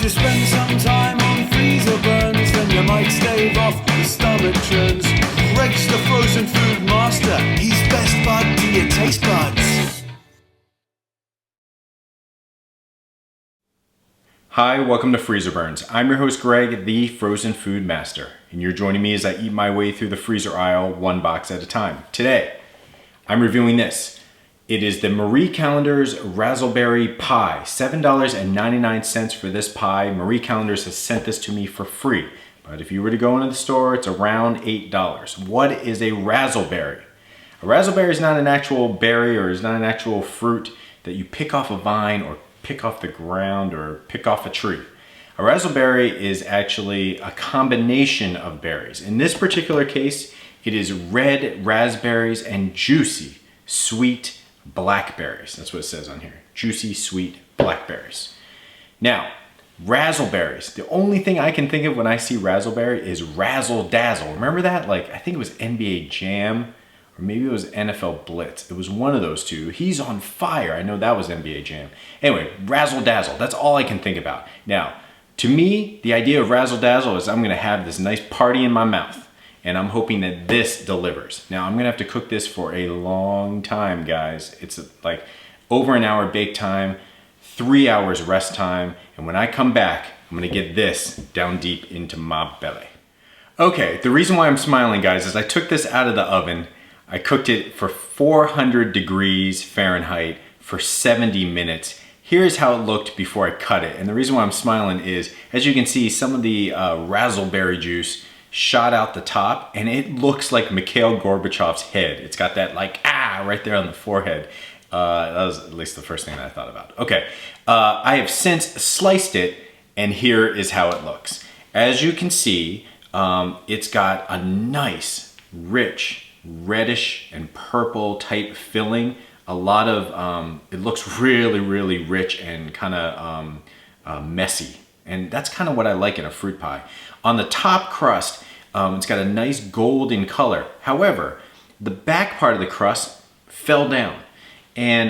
you spend some time on Freezerburns, then you might stave off the stomach churns. Greg's the frozen food master, he's best bud to your taste buds. Hi, welcome to Freezerburns. I'm your host Greg, the frozen food master, and you're joining me as I eat my way through the freezer aisle one box at a time. Today, I'm reviewing this. It is the Marie Callender's Razzleberry Pie, $7.99 for this pie. Marie Callender's has sent this to me for free, but if you were to go into the store, it's around $8. What is a razzleberry? A razzleberry is not an actual berry or is not an actual fruit that you pick off a vine or pick off the ground or pick off a tree. A razzleberry is actually a combination of berries. In this particular case, it is red raspberries and juicy, sweet blackberries. That's what it says on here. Juicy, sweet blackberries. Now, razzleberries. The only thing I can think of when I see razzleberry is Razzle Dazzle. Remember that? Like, I think it was NBA Jam, or maybe it was NFL Blitz. It was one of those two. He's on fire. I know that was NBA Jam. Anyway, Razzle Dazzle. That's all I can think about. Now, to me, the idea of Razzle Dazzle is I'm gonna have this nice party in my mouth, and I'm hoping that this delivers. Now, I'm gonna have to cook this for a long time, guys. It's like over an hour bake time, 3 hours rest time, and when I come back, I'm gonna get this down deep into my belly. Okay, the reason why I'm smiling, guys, is I took this out of the oven. I cooked it for 400 degrees Fahrenheit for 70 minutes. Here's how it looked before I cut it. And the reason why I'm smiling is, as you can see, some of the razzleberry juice shot out the top, and it looks like Mikhail Gorbachev's head. It's got that like, right there on the forehead. That was at least the first thing that I thought about. Okay, I have since sliced it, and here is how it looks. As you can see, it's got a nice, rich, reddish and purple type filling. A lot of, it looks really, really rich and kind of messy. And that's kind of what I like in a fruit pie. On the top crust, it's got a nice golden color. However, the back part of the crust fell down. And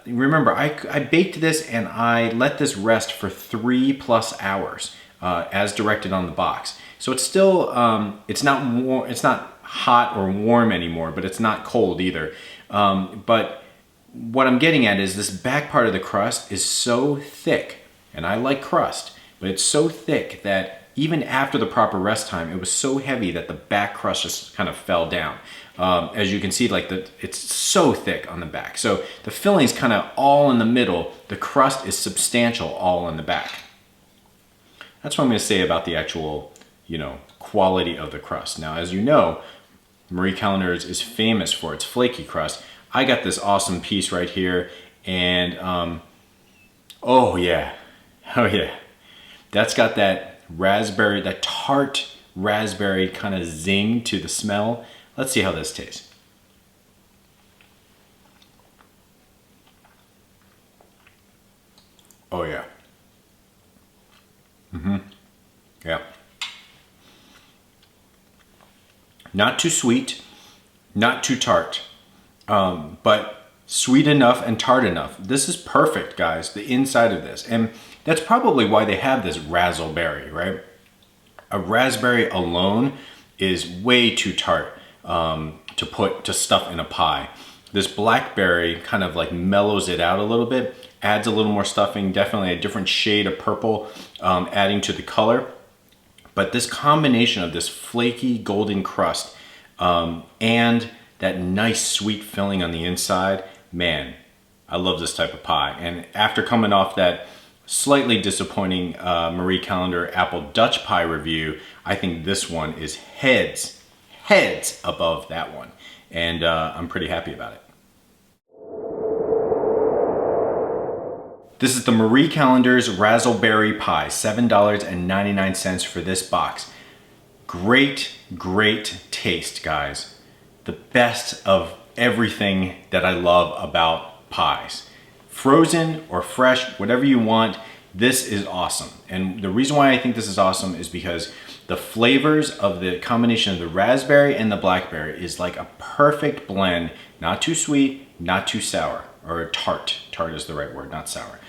remember, I baked this and I let this rest for 3+ hours as directed on the box. So it's still, it's not warm, it's not hot or warm anymore, but it's not cold either. But what I'm getting at is this back part of the crust is so thick, and I like crust, but it's so thick that even after the proper rest time, it was so heavy that the back crust just kind of fell down. As you can see, like it's so thick on the back. So the filling's kind of all in the middle. The crust is substantial all in the back. That's what I'm gonna say about the actual, quality of the crust. Now, as you know, Marie Callender's is famous for its flaky crust. I got this awesome piece right here, and oh yeah, that's got that raspberry, that tart raspberry kind of zing to the smell. Let's see how this tastes. Oh yeah. Yeah. Not too sweet, not too tart, but sweet enough and tart enough. This is perfect, guys, the inside of this. And that's probably why they have this razzleberry, right? A raspberry alone is way too tart to stuff in a pie. This blackberry kind of like mellows it out a little bit, adds a little more stuffing, definitely a different shade of purple, adding to the color. But this combination of this flaky golden crust and that nice sweet filling on the inside, man, I love this type of pie. And after coming off that slightly disappointing Marie Callender apple Dutch pie review, I think this one is heads above that one. And I'm pretty happy about it. This is the Marie Callender's Razzleberry Pie, $7.99 for this box. Great, great taste, guys. The best of everything that I love about pies. Frozen or fresh, whatever you want, this is awesome. And the reason why I think this is awesome is because the flavors of the combination of the raspberry and the blackberry is like a perfect blend, not too sweet, not too sour, or tart. Tart is the right word, not sour.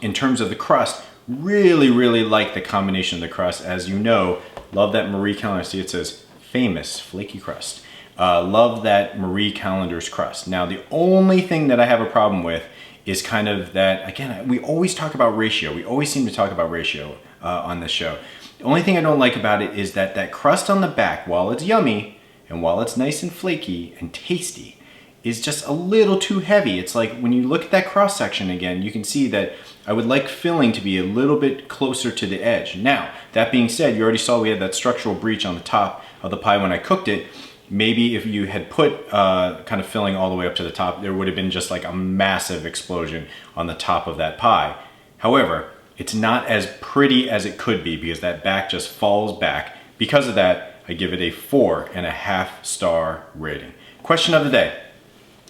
In terms of the crust, Really like the combination of the crust. As you know, love that Marie Callender. See, it says famous flaky crust. Love that Marie Callender's crust. Now, the only thing that I have a problem with is kind of that, again, we always talk about ratio. We always seem to talk about ratio on this show. The only thing I don't like about it is that that crust on the back, while it's yummy and while it's nice and flaky and tasty, is just a little too heavy. It's like when you look at that cross section again, you can see that I would like filling to be a little bit closer to the edge. Now, that being said, you already saw we had that structural breach on the top of the pie when I cooked it. Maybe if you had put kind of filling all the way up to the top, there would have been just like a massive explosion on the top of that pie. However, it's not as pretty as it could be because that back just falls back. Because of that, I give it a 4.5 star rating. Question of the day.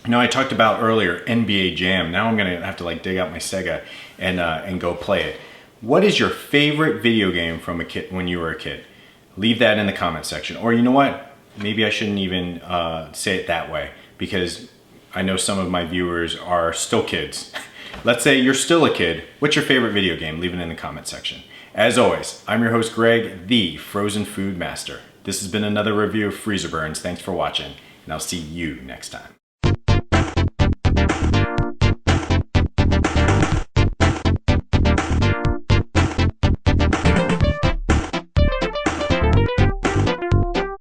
Now, I talked about earlier NBA Jam. Now I'm gonna have to like dig out my Sega and go play it. What is your favorite video game from a kid when you were a kid? Leave that in the comment section. Or you know what? Maybe I shouldn't even say it that way because I know some of my viewers are still kids. Let's say you're still a kid. What's your favorite video game? Leave it in the comment section. As always, I'm your host Greg, the Frozen Food Master. This has been another review of Freezerburns. Thanks for watching, and I'll see you next time.